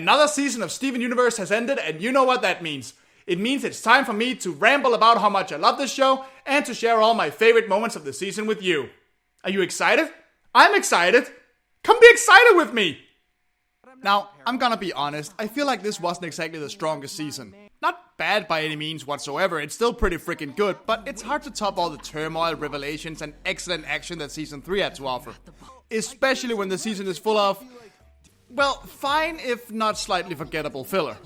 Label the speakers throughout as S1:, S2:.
S1: Another season of Steven Universe has ended, and you know what that means. It means it's time for me to ramble about how much I love this show and to share all my favorite moments of the season with you. Are you excited? I'm excited. Come be excited with me. Now, I'm gonna be honest, I feel like this wasn't exactly the strongest season. Not bad by any means whatsoever, it's still pretty freaking good, but it's hard to top all the turmoil, revelations, and excellent action that Season 3 had to offer. Especially when the season is full of, well, fine if not slightly forgettable filler.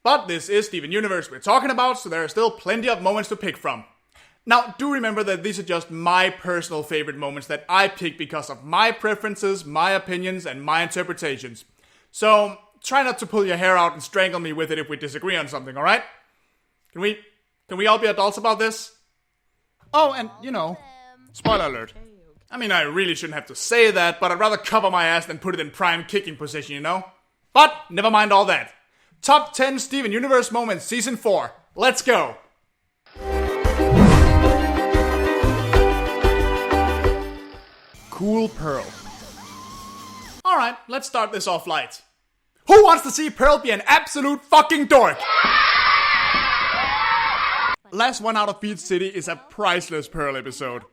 S1: But this is Steven Universe we're talking about, so there are still plenty of moments to pick from. Now, do remember that these are just my personal favorite moments that I pick because of my preferences, my opinions, and my interpretations. So, try not to pull your hair out and strangle me with it if we disagree on something, alright? Can we all be adults about this? Oh, and, spoiler alert. I mean, I really shouldn't have to say that, but I'd rather cover my ass than put it in prime kicking position, you know? But, never mind all that. Top 10 Steven Universe moments, Season 4. Let's go! Cool Pearl. Alright, let's start this off light. Who wants to see Pearl be an absolute fucking dork? Last one out of Beach City is a priceless Pearl episode.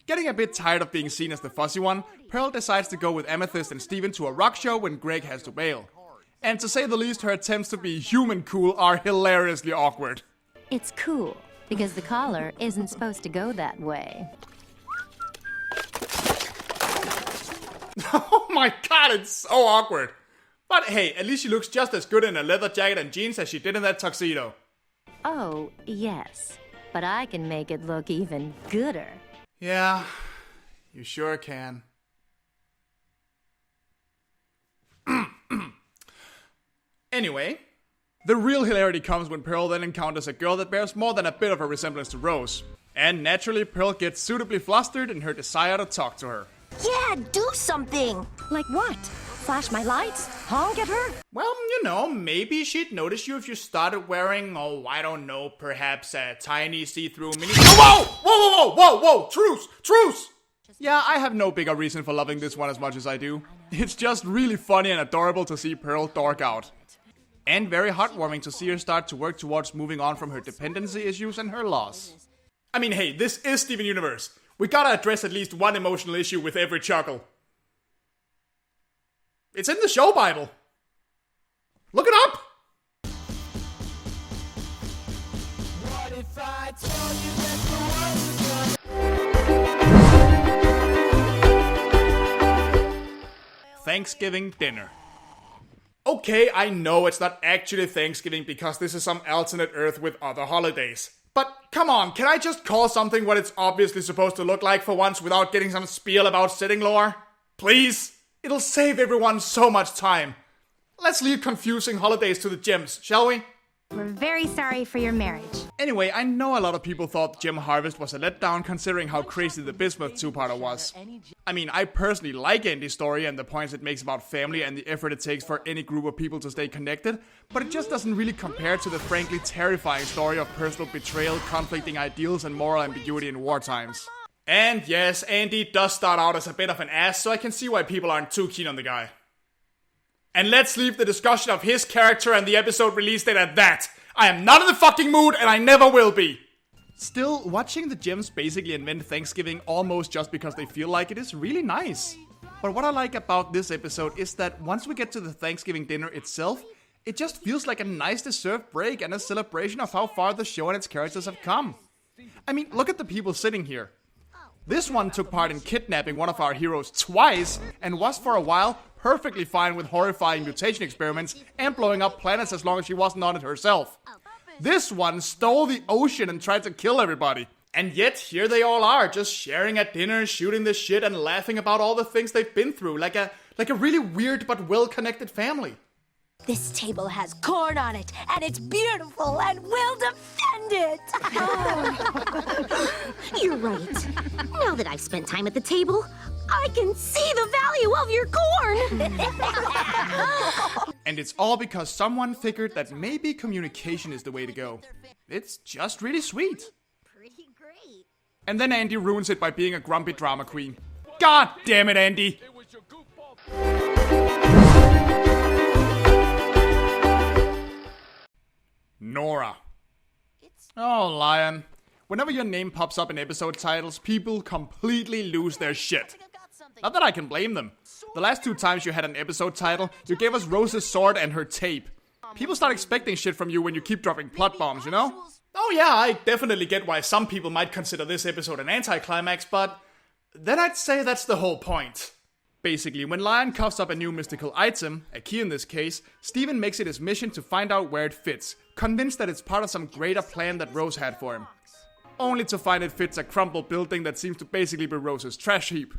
S1: Getting a bit tired of being seen as the fussy one, Pearl decides to go with Amethyst and Steven to a rock show when Greg has to bail. And to say the least, her attempts to be human cool are hilariously awkward.
S2: It's cool, because the collar isn't supposed to go that way.
S1: Oh my god, it's so awkward. But hey, at least she looks just as good in a leather jacket and jeans as she did in that tuxedo.
S2: Oh, yes. But I can make it look even gooder.
S1: Yeah, you sure can. Anyway, the real hilarity comes when Pearl then encounters a girl that bears more than a bit of a resemblance to Rose. And naturally, Pearl gets suitably flustered in her desire to talk to her.
S3: Yeah, do something!
S2: Like what? Flash my lights? Honk at her?
S1: Well, maybe she'd notice you if you started wearing, I don't know, perhaps a tiny see-through mini- Whoa! Truce! Yeah, I have no bigger reason for loving this one as much as I do. It's just really funny and adorable to see Pearl dork out. And very heartwarming to see her start to work towards moving on from her dependency issues and her loss. I mean, hey, this is Steven Universe. We gotta address at least one emotional issue with every chuckle. It's in the show Bible. Look it up! What if I told you that the world was gonna... Thanksgiving dinner. Okay, I know it's not actually Thanksgiving because this is some alternate Earth with other holidays. But come on, can I just call something what it's obviously supposed to look like for once without getting some spiel about setting lore? Please? It'll save everyone so much time. Let's leave confusing holidays to the gems, shall we?
S4: We're very sorry for your marriage.
S1: Anyway, I know a lot of people thought Gem Harvest was a letdown considering how crazy the Bismuth two-parter was. I mean, I personally like Andy's story and the points it makes about family and the effort it takes for any group of people to stay connected, but it just doesn't really compare to the frankly terrifying story of personal betrayal, conflicting ideals, and moral ambiguity in war times. And yes, Andy does start out as a bit of an ass, so I can see why people aren't too keen on the guy. And let's leave the discussion of his character and the episode release date at that. I am not in the fucking mood, and I never will be. Still, watching the Gems basically invent Thanksgiving almost just because they feel like it is really nice. But what I like about this episode is that once we get to the Thanksgiving dinner itself, it just feels like a nice deserved break and a celebration of how far the show and its characters have come. I mean, look at the people sitting here. This one took part in kidnapping one of our heroes twice and was for a while perfectly fine with horrifying mutation experiments and blowing up planets as long as she wasn't on it herself. This one stole the ocean and tried to kill everybody. And yet, here they all are, just sharing at dinner, shooting the shit and laughing about all the things they've been through, like a really weird but well-connected family.
S3: This table has corn on it, and it's beautiful, and we'll defend it!
S5: You're right. Now that I've spent time at the table, I can see the value of your corn!
S1: And it's all because someone figured that maybe communication is the way to go. It's just really sweet.
S5: Pretty great.
S1: And then Andy ruins it by being a grumpy drama queen. God damn it, Andy! Nora. Oh, Lion. Whenever your name pops up in episode titles, people completely lose their shit. Not that I can blame them. The last 2 times you had an episode title, you gave us Rose's sword and her tape. People start expecting shit from you when you keep dropping plot bombs, you know? Oh yeah, I definitely get why some people might consider this episode an anticlimax, but then I'd say that's the whole point. Basically, when Lion coughs up a new mystical item, a key in this case, Steven makes it his mission to find out where it fits, convinced that it's part of some greater plan that Rose had for him. Only to find it fits a crumpled building that seems to basically be Rose's trash heap.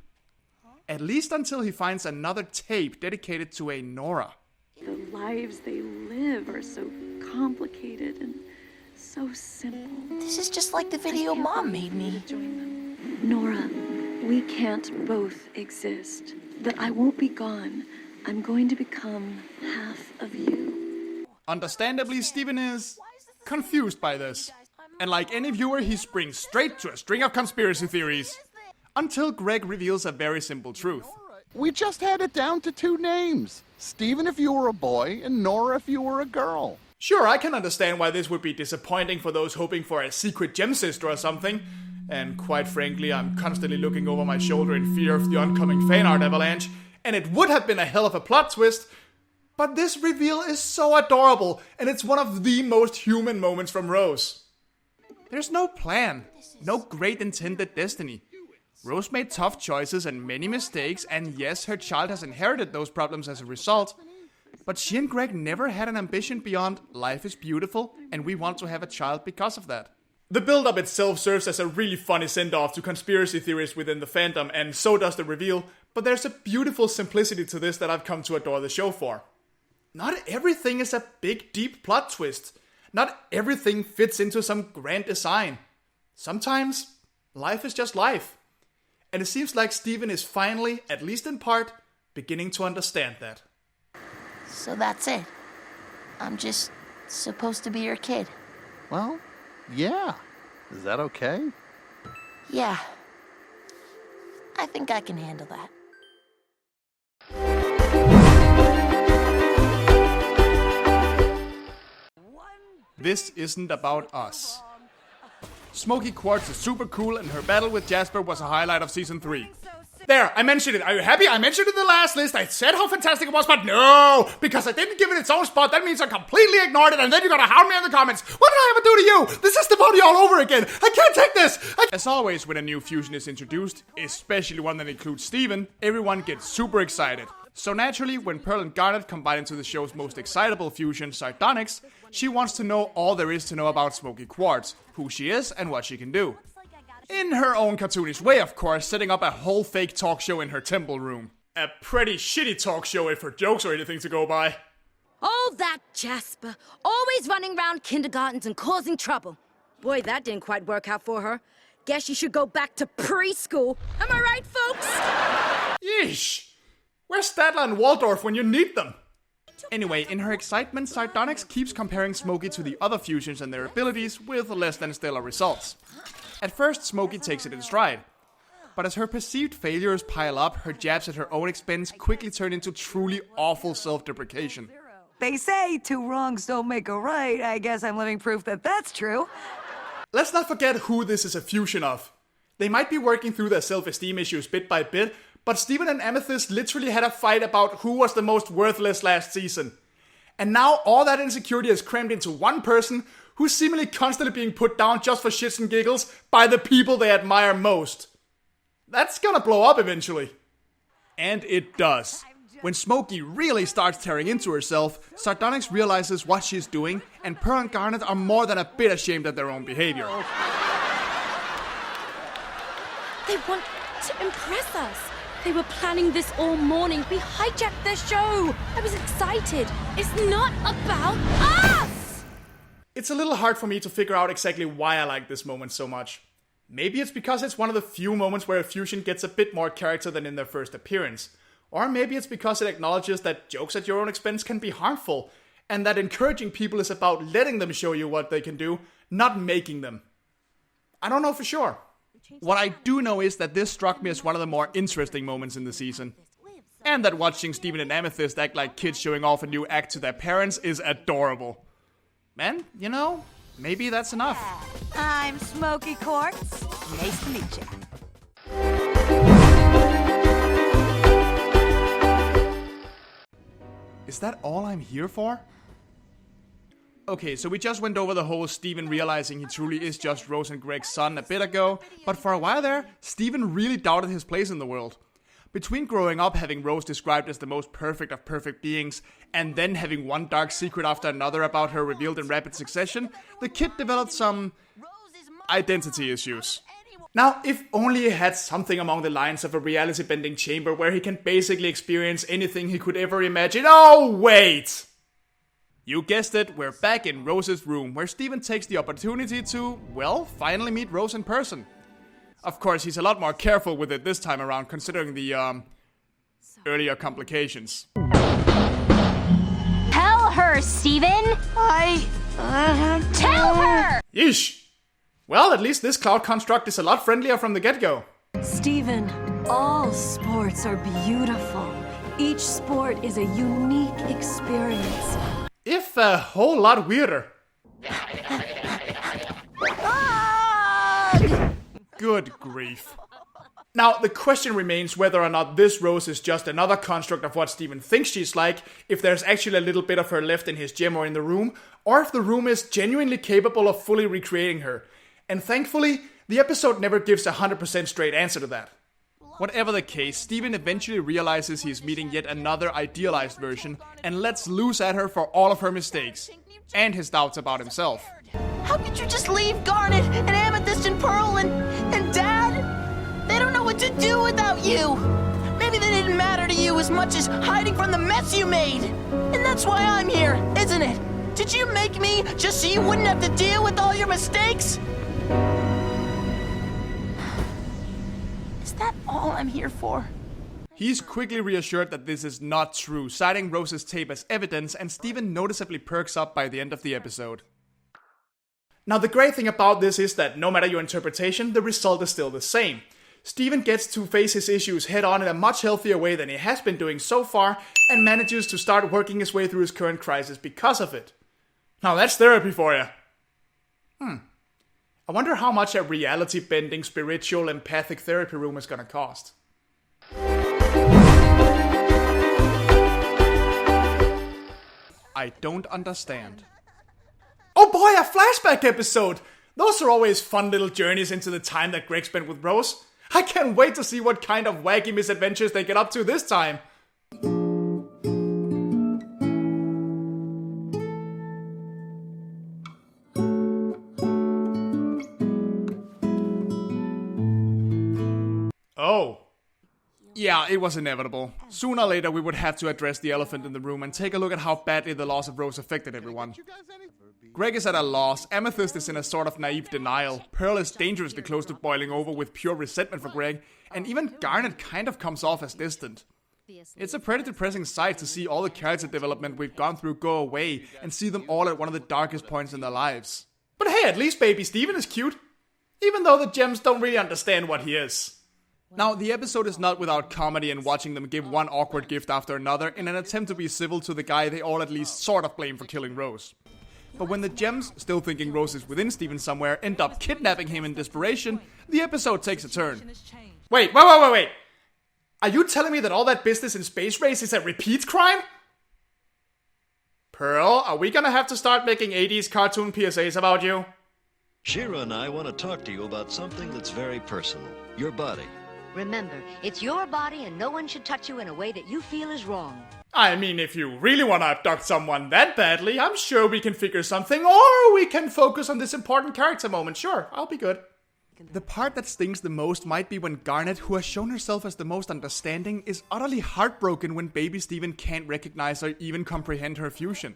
S1: At least until he finds another tape dedicated to a Nora.
S6: The lives they live are so complicated and so simple.
S3: This is just like the video Mom made me.
S6: Nora, we can't both exist. But I won't be gone. I'm going to become half of you.
S1: Understandably, Steven is confused by this. And like any viewer, he springs straight to a string of conspiracy theories. Until Greg reveals a very simple truth.
S7: We just had it down to 2 names. Steven if you were a boy, and Nora if you were a girl.
S1: Sure, I can understand why this would be disappointing for those hoping for a secret gem sister or something. And quite frankly, I'm constantly looking over my shoulder in fear of the oncoming fan art avalanche. And it would have been a hell of a plot twist. But this reveal is so adorable, and it's one of the most human moments from Rose. There's no plan, no great intended destiny. Rose made tough choices and many mistakes, and yes, her child has inherited those problems as a result. But she and Greg never had an ambition beyond life is beautiful, and we want to have a child because of that. The build-up itself serves as a really funny send-off to conspiracy theories within the fandom, and so does the reveal, but there's a beautiful simplicity to this that I've come to adore the show for. Not everything is a big, deep plot twist. Not everything fits into some grand design. Sometimes, life is just life. And it seems like Steven is finally, at least in part, beginning to understand that.
S3: So that's it. I'm just supposed to be your kid.
S7: Well, yeah. Is that okay?
S3: Yeah. I think I can handle that.
S1: This isn't about us. Smoky Quartz is super cool, and her battle with Jasper was a highlight of Season 3. There, I mentioned it. Are you happy? I mentioned it in the last list. I said how fantastic it was, but no! Because I didn't give it its own spot, that means I completely ignored it, and then you're gonna hound me in the comments. What did I ever do to you? This is the body all over again. I can't take this! As always, when a new fusion is introduced, especially one that includes Steven, everyone gets super excited. So naturally, when Pearl and Garnet combine into the show's most excitable fusion, Sardonyx, she wants to know all there is to know about Smoky Quartz, who she is and what she can do. In her own cartoonish way, of course, setting up a whole fake talk show in her temple room. A pretty shitty talk show if her jokes are anything to go by.
S8: Oh, that Jasper. Always running around kindergartens and causing trouble. Boy, that didn't quite work out for her. Guess she should go back to preschool. Am I right, folks?
S1: Yeesh. Where's Statler and Waldorf when you need them? Anyway, in her excitement, Sardonyx keeps comparing Smoky to the other fusions and their abilities with less than stellar results. At first, Smoky takes it in stride. But as her perceived failures pile up, her jabs at her own expense quickly turn into truly awful self-deprecation.
S9: They say 2 wrongs don't make a right. I guess I'm living proof that that's true.
S1: Let's not forget who this is a fusion of. They might be working through their self-esteem issues bit by bit, but Steven and Amethyst literally had a fight about who was the most worthless last season. And now all that insecurity is crammed into one person who's seemingly constantly being put down just for shits and giggles by the people they admire most. That's gonna blow up eventually. And it does. When Smoky really starts tearing into herself, Sardonyx realizes what she's doing, and Pearl and Garnet are more than a bit ashamed of their own behavior.
S8: They want to impress us. They were planning this all morning. We hijacked their show. I was excited. It's not about us!
S1: It's a little hard for me to figure out exactly why I like this moment so much. Maybe it's because it's one of the few moments where a fusion gets a bit more character than in their first appearance. Or maybe it's because it acknowledges that jokes at your own expense can be harmful, and that encouraging people is about letting them show you what they can do, not making them. I don't know for sure. What I do know is that this struck me as one of the more interesting moments in the season. And that watching Steven and Amethyst act like kids showing off a new act to their parents is adorable. And, you know, maybe that's enough.
S9: I'm Smoky Quartz. Nice to meet you.
S1: Is that all I'm here for? Okay, so we just went over the whole Steven realizing he truly is just Rose and Greg's son a bit ago, but for a while there, Steven really doubted his place in the world. Between growing up having Rose described as the most perfect of perfect beings, and then having one dark secret after another about her revealed in rapid succession, the kid developed some identity issues. Now, if only he had something along the lines of a reality-bending chamber where he can basically experience anything he could ever imagine. Oh, wait! You guessed it, we're back in Rose's room, where Steven takes the opportunity to, well, finally meet Rose in person. Of course, he's a lot more careful with it this time around, considering the, earlier complications.
S3: Tell her, Steven! Tell her!
S1: Yeesh! Well, at least this cloud construct is a lot friendlier from the get-go.
S6: Steven, all sports are beautiful. Each sport is a unique experience.
S1: If a whole lot weirder. Good grief. Now, the question remains whether or not this Rose is just another construct of what Steven thinks she's like, if there's actually a little bit of her left in his gym or in the room, or if the room is genuinely capable of fully recreating her. And thankfully, the episode never gives a 100% straight answer to that. Whatever the case, Steven eventually realizes he's meeting yet another idealized version and lets loose at her for all of her mistakes, and his doubts about himself.
S10: How could you just leave Garnet and Amethyst and Pearl and Dad? They don't know what to do without you. Maybe they didn't matter to you as much as hiding from the mess you made. And that's why I'm here, isn't it? Did you make me just so you wouldn't have to deal with all your mistakes? Is that all I'm here for?
S1: He's quickly reassured that this is not true, citing Rose's tape as evidence, and Steven noticeably perks up by the end of the episode. Now, the great thing about this is that no matter your interpretation, the result is still the same. Steven gets to face his issues head on in a much healthier way than he has been doing so far, and manages to start working his way through his current crisis because of it. Now that's therapy for you. I wonder how much a reality-bending, spiritual, empathic therapy room is gonna cost. I don't understand. Oh boy, a flashback episode! Those are always fun little journeys into the time that Greg spent with Rose. I can't wait to see what kind of wacky misadventures they get up to this time. Oh. Yeah, it was inevitable. Sooner or later we would have to address the elephant in the room and take a look at how badly the loss of Rose affected everyone. Greg is at a loss, Amethyst is in a sort of naive denial, Pearl is dangerously close to boiling over with pure resentment for Greg, and even Garnet kind of comes off as distant. It's a pretty depressing sight to see all the character development we've gone through go away and see them all at one of the darkest points in their lives. But hey, at least baby Steven is cute. Even though the gems don't really understand what he is. Now, the episode is not without comedy and watching them give one awkward gift after another in an attempt to be civil to the guy they all at least sort of blame for killing Rose. But when the gems, still thinking Rose is within Steven somewhere, end up kidnapping him in desperation, the episode takes a turn. Wait. Are you telling me that all that business in Space Race is a repeat crime? Pearl, are we gonna have to start making 80s cartoon PSAs about you?
S11: Shira and I want to talk to you about something that's very personal. Your body.
S12: Remember, it's your body and no one should touch you in a way that you feel is wrong.
S1: I mean, if you really want to abduct someone that badly, I'm sure we can figure something, or we can focus on this important character moment. Sure, I'll be good. The part that stings the most might be when Garnet, who has shown herself as the most understanding, is utterly heartbroken when baby Steven can't recognize or even comprehend her fusion.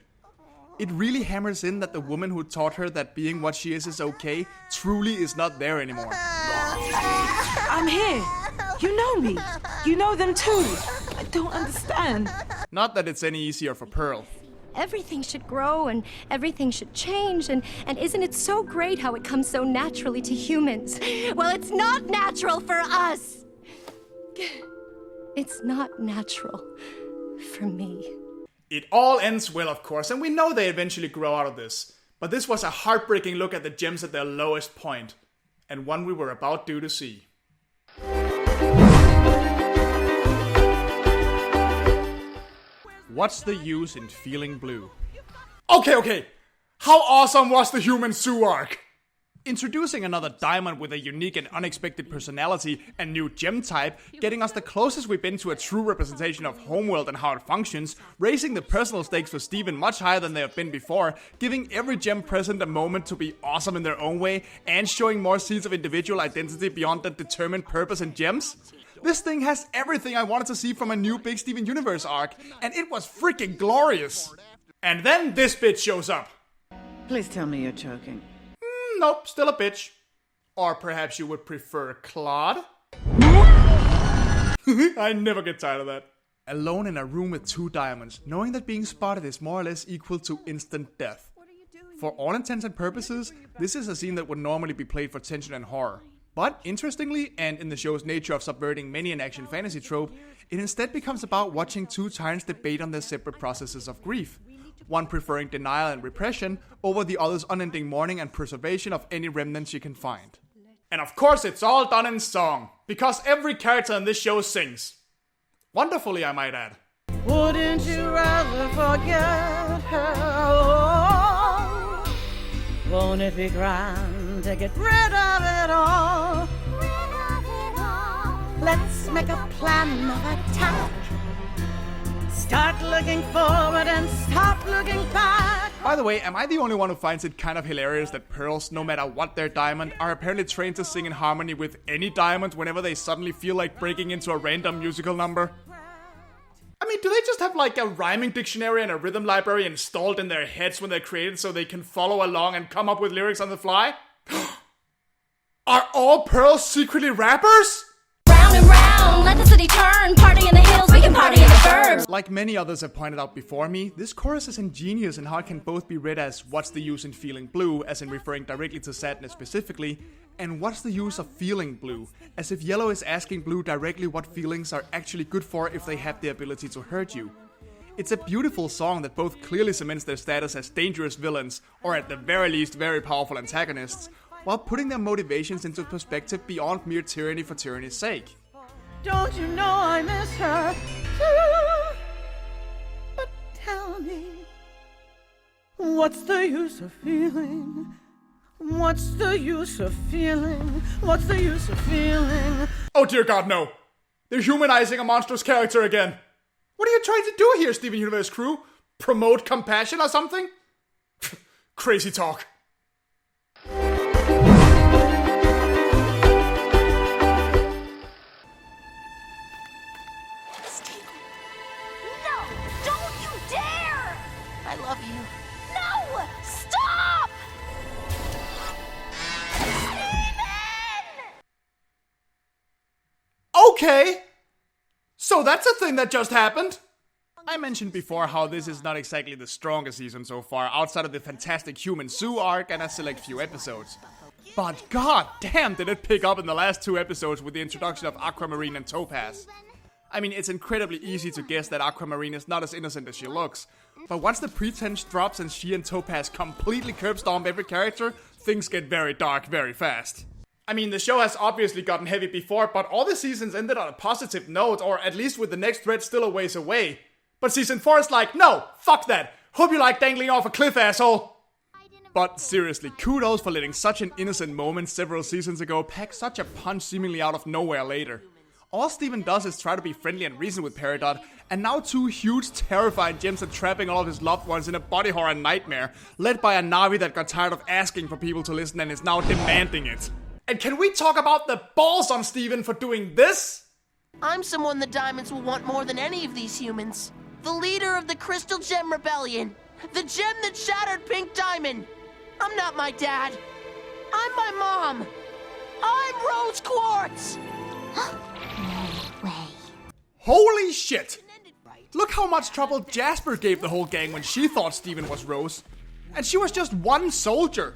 S1: It really hammers in that the woman who taught her that being what she is okay truly is not there anymore.
S9: I'm here. You know me. You know them too. I don't understand.
S1: Not that it's any easier for Pearl.
S2: Everything should grow and everything should change, and isn't it so great how it comes so naturally to humans? Well, it's not natural for us. It's not natural for me.
S1: It all ends well, of course, and we know they eventually grow out of this. But this was a heartbreaking look at the gems at their lowest point, and one we were about due to see. What's the use in feeling blue? Okay. How awesome was the human Sue arc? Introducing another diamond with a unique and unexpected personality and new gem type, getting us the closest we've been to a true representation of Homeworld and how it functions, raising the personal stakes for Steven much higher than they have been before, giving every gem present a moment to be awesome in their own way, and showing more seeds of individual identity beyond the determined purpose and gems. This thing has everything I wanted to see from a new Big Steven Universe arc, and it was freaking glorious. And then this bitch shows up.
S9: Please tell me you're joking.
S1: Nope, still a bitch. Or perhaps you would prefer Claude? I never get tired of that. Alone in a room with 2 diamonds, knowing that being spotted is more or less equal to instant death. For all intents and purposes, this is a scene that would normally be played for tension and horror. But interestingly, and in the show's nature of subverting many an action fantasy trope, it instead becomes about watching 2 tyrants debate on their separate processes of grief. One preferring denial and repression over the other's unending mourning and preservation of any remnants she can find. And of course it's all done in song, because every character in this show sings. Wonderfully, I might add.
S10: Wouldn't you rather forget her? Oh, won't it be grand to get rid of it all? Let's make a plan of attack. Start looking forward and stop looking back.
S1: By the way, am I the only one who finds it kind of hilarious that pearls, no matter what their diamond, are apparently trained to sing in harmony with any diamond whenever they suddenly feel like breaking into a random musical number? I mean, do they just have like a rhyming dictionary and a rhythm library installed in their heads when they're created so they can follow along and come up with lyrics on the fly? Are all pearls secretly rappers?
S2: Round and round, let the city turn. Party in the hills, we can party in the burbs.
S1: Like many others have pointed out before me, this chorus is ingenious in how it can both be read as what's the use in feeling blue, as in referring directly to sadness specifically, and what's the use of feeling blue, as if yellow is asking blue directly what feelings are actually good for if they have the ability to hurt you. It's a beautiful song that both clearly cements their status as dangerous villains, or at the very least very powerful antagonists, while putting their motivations into perspective beyond mere tyranny for tyranny's sake.
S10: Don't you know I miss her too? But tell me, what's the use of feeling? What's the use of feeling? What's the use of feeling?
S1: Oh dear God, no! They're humanizing a monstrous character again! What are you trying to do here, Steven Universe crew? Promote compassion or something? Crazy talk.
S3: I love you. No! Stop!
S1: Okay! So that's a thing that just happened! I mentioned before how this is not exactly the strongest season so far, outside of the fantastic Human Zoo arc and a select few episodes. But god damn did it pick up in the last 2 episodes with the introduction of Aquamarine and Topaz. I mean, it's incredibly easy to guess that Aquamarine is not as innocent as she looks. But once the pretense drops and she and Topaz completely curb stomp every character, things get very dark very fast. I mean, the show has obviously gotten heavy before, but all the seasons ended on a positive note, or at least with the next thread still a ways away. But season 4 is like, no, fuck that. Hope you like dangling off a cliff, asshole. But seriously, kudos for letting such an innocent moment several seasons ago pack such a punch seemingly out of nowhere later. All Steven does is try to be friendly and reason with Peridot, and now 2 huge terrifying gems are trapping all of his loved ones in a body horror nightmare, led by a Navi that got tired of asking for people to listen and is now demanding it. And can we talk about the balls on Steven for doing this?
S10: I'm someone the Diamonds will want more than any of these humans. The leader of the Crystal Gem Rebellion. The gem that shattered Pink Diamond. I'm not my dad. I'm my mom. I'm Rose Quartz.
S1: Holy shit! Look how much trouble Jasper gave the whole gang when she thought Steven was Rose. And she was just one soldier.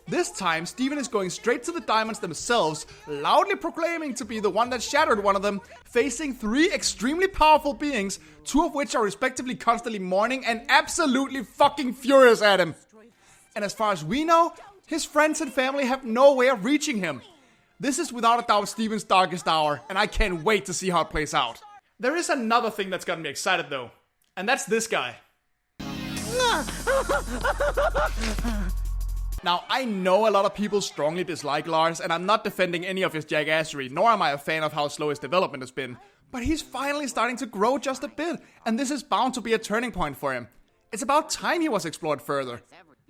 S1: This time, Steven is going straight to the Diamonds themselves, loudly proclaiming to be the one that shattered one of them, facing 3 extremely powerful beings, 2 of which are respectively constantly mourning and absolutely fucking furious at him. And as far as we know, his friends and family have no way of reaching him. This is without a doubt Steven's darkest hour, and I can't wait to see how it plays out. There is another thing that's gotten me excited though, and that's this guy. Now, I know a lot of people strongly dislike Lars, and I'm not defending any of his jackassery, nor am I a fan of how slow his development has been. But he's finally starting to grow just a bit, and this is bound to be a turning point for him. It's about time he was explored further.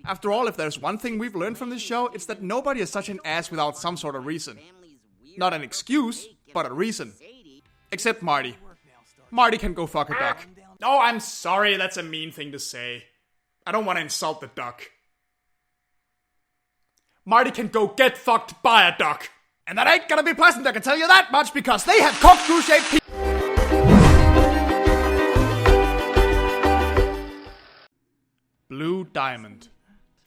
S1: After all, if there's one thing we've learned from this show, it's that nobody is such an ass without some sort of reason. Not an excuse, but a reason. Except Marty. Marty can go fuck a duck. Oh, I'm sorry, that's a mean thing to say. I don't want to insult the duck. Marty can go get fucked by a duck. And that ain't gonna be pleasant, I can tell you that much, because they have corkscrew-shaped Blue Diamond.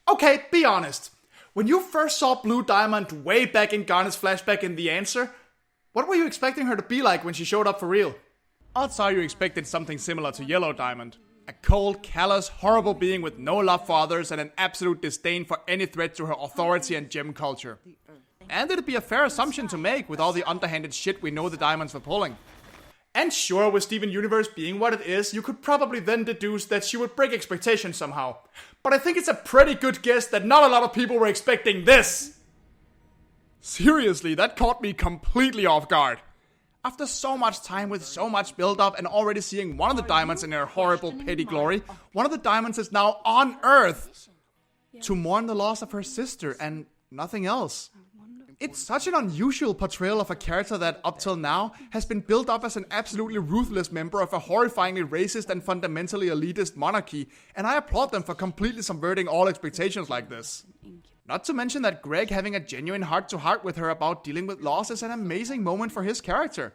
S1: Okay, be honest. When you first saw Blue Diamond way back in Garnet's flashback in The Answer, what were you expecting her to be like when she showed up for real? Odds are you expected something similar to Yellow Diamond. A cold, callous, horrible being with no love for others and an absolute disdain for any threat to her authority and gem culture. And it'd be a fair assumption to make with all the underhanded shit we know the Diamonds were pulling. And sure, with Steven Universe being what it is, you could probably then deduce that she would break expectations somehow. But I think it's a pretty good guess that not a lot of people were expecting this. Seriously, that caught me completely off guard. After so much time with so much build-up and already seeing one of the Diamonds in her horrible petty glory, one of the Diamonds is now on Earth to mourn the loss of her sister and nothing else. It's such an unusual portrayal of a character that, up till now, has been built up as an absolutely ruthless member of a horrifyingly racist and fundamentally elitist monarchy, and I applaud them for completely subverting all expectations like this. Not to mention that Greg having a genuine heart-to-heart with her about dealing with loss is an amazing moment for his character.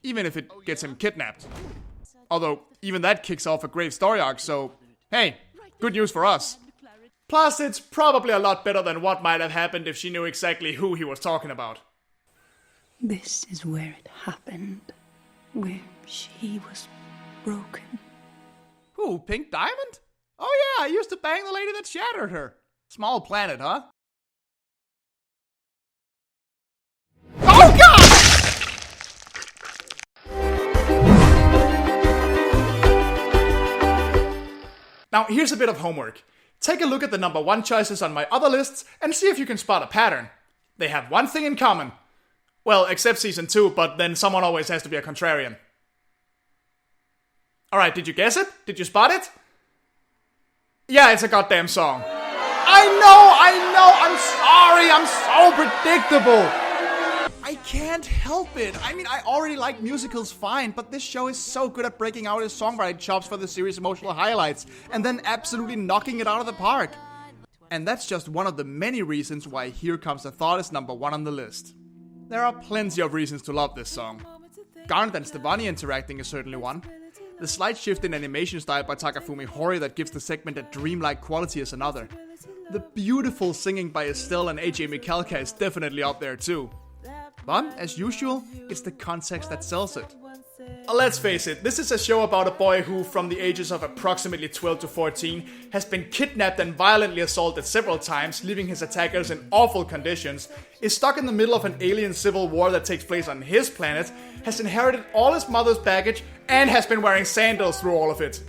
S1: Even if it gets him kidnapped. Although, even that kicks off a great story arc, so hey, good news for us. Plus, it's probably a lot better than what might have happened if she knew exactly who he was talking about.
S6: This is where it happened. Where she was broken.
S1: Who, Pink Diamond? Oh yeah, I used to bang the lady that shattered her. Small planet, huh? Oh god! Now, here's a bit of homework. Take a look at the number 1 choices on my other lists and see if you can spot a pattern. They have one thing in common. Well, except season 2, but then someone always has to be a contrarian. Alright, did you guess it? Did you spot it? Yeah, it's a goddamn song. I know, I'm so predictable. I can't help it. I mean, I already like musicals fine, but this show is so good at breaking out his songwriting chops for the series' emotional highlights, and then absolutely knocking it out of the park. And that's just one of the many reasons why Here Comes the Thought is number 1 on the list. There are plenty of reasons to love this song. Garnet and Stevonnie interacting is certainly one. The slight shift in animation style by Takafumi Hori that gives the segment a dreamlike quality is another. The beautiful singing by Estelle and AJ Michalka is definitely up there too. But, as usual, it's the context that sells it. Let's face it, this is a show about a boy who, from the ages of approximately 12 to 14, has been kidnapped and violently assaulted several times, leaving his attackers in awful conditions, is stuck in the middle of an alien civil war that takes place on his planet, has inherited all his mother's baggage, and has been wearing sandals through all of it.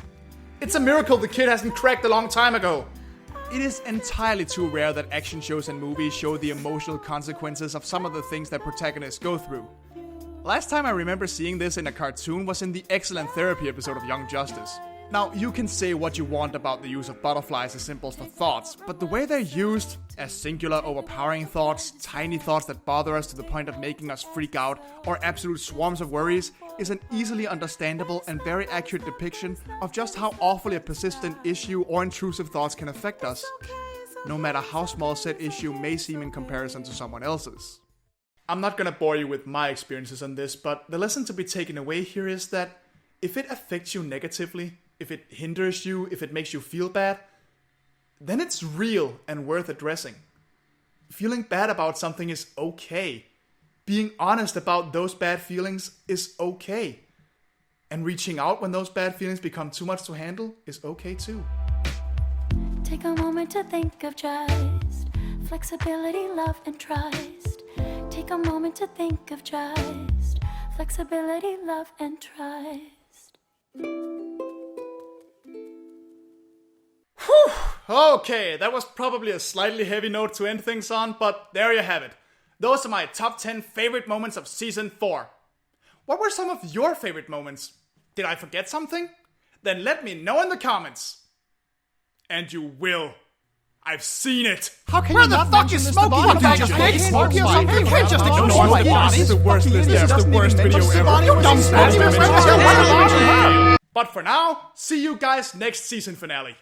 S1: It's a miracle the kid hasn't cracked a long time ago. It is entirely too rare that action shows and movies show the emotional consequences of some of the things that protagonists go through. Last time I remember seeing this in a cartoon was in the excellent Therapy episode of Young Justice. Now, you can say what you want about the use of butterflies as symbols for thoughts, but the way they're used, as singular, overpowering thoughts, tiny thoughts that bother us to the point of making us freak out, or absolute swarms of worries, is an easily understandable and very accurate depiction of just how awfully a persistent issue or intrusive thoughts can affect us, no matter how small said issue may seem in comparison to someone else's. I'm not gonna bore you with my experiences on this, but the lesson to be taken away here is that if it affects you negatively, if it hinders you, if it makes you feel bad, then it's real and worth addressing. Feeling bad about something is okay. Being honest about those bad feelings is okay. And reaching out when those bad feelings become too much to handle is okay too.
S6: Take a moment to think of just flexibility, love, and trust. Take a moment to think of just flexibility, love, and trust.
S1: Whew. Okay, that was probably a slightly heavy note to end things on, but there you have it. Those are my top 10 favorite moments of Season 4. What were some of your favorite moments? Did I forget something? Then let me know in the comments. And you will. I've seen it.
S7: How can
S1: Where
S7: you
S1: the
S7: not
S1: fuck
S7: mention
S1: is
S7: this
S1: Smoky?
S7: to Bonnie?
S1: You
S7: Just
S1: just
S7: pick Smoky or something. You can't just ignore Smoky.
S1: This is the worst list ever. The worst video ever.
S7: You dumb Smoky.
S1: But for now, see you guys next season finale.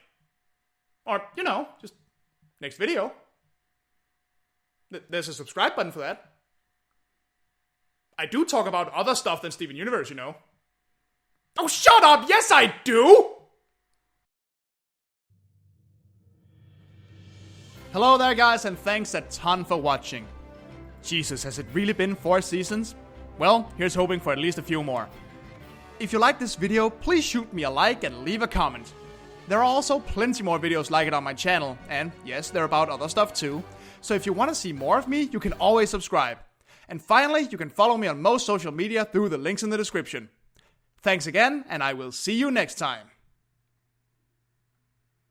S1: Or, you know, just next video. There's a subscribe button for that. I do talk about other stuff than Steven Universe, you know. Oh, shut up! Yes, I do! Hello there, guys, and thanks a ton for watching. Jesus, has it really been 4 seasons? Well, here's hoping for at least a few more. If you like this video, please shoot me a like and leave a comment. There are also plenty more videos like it on my channel, and yes, they're about other stuff too. So if you want to see more of me, you can always subscribe. And finally, you can follow me on most social media through the links in the description. Thanks again, and I will see you next time.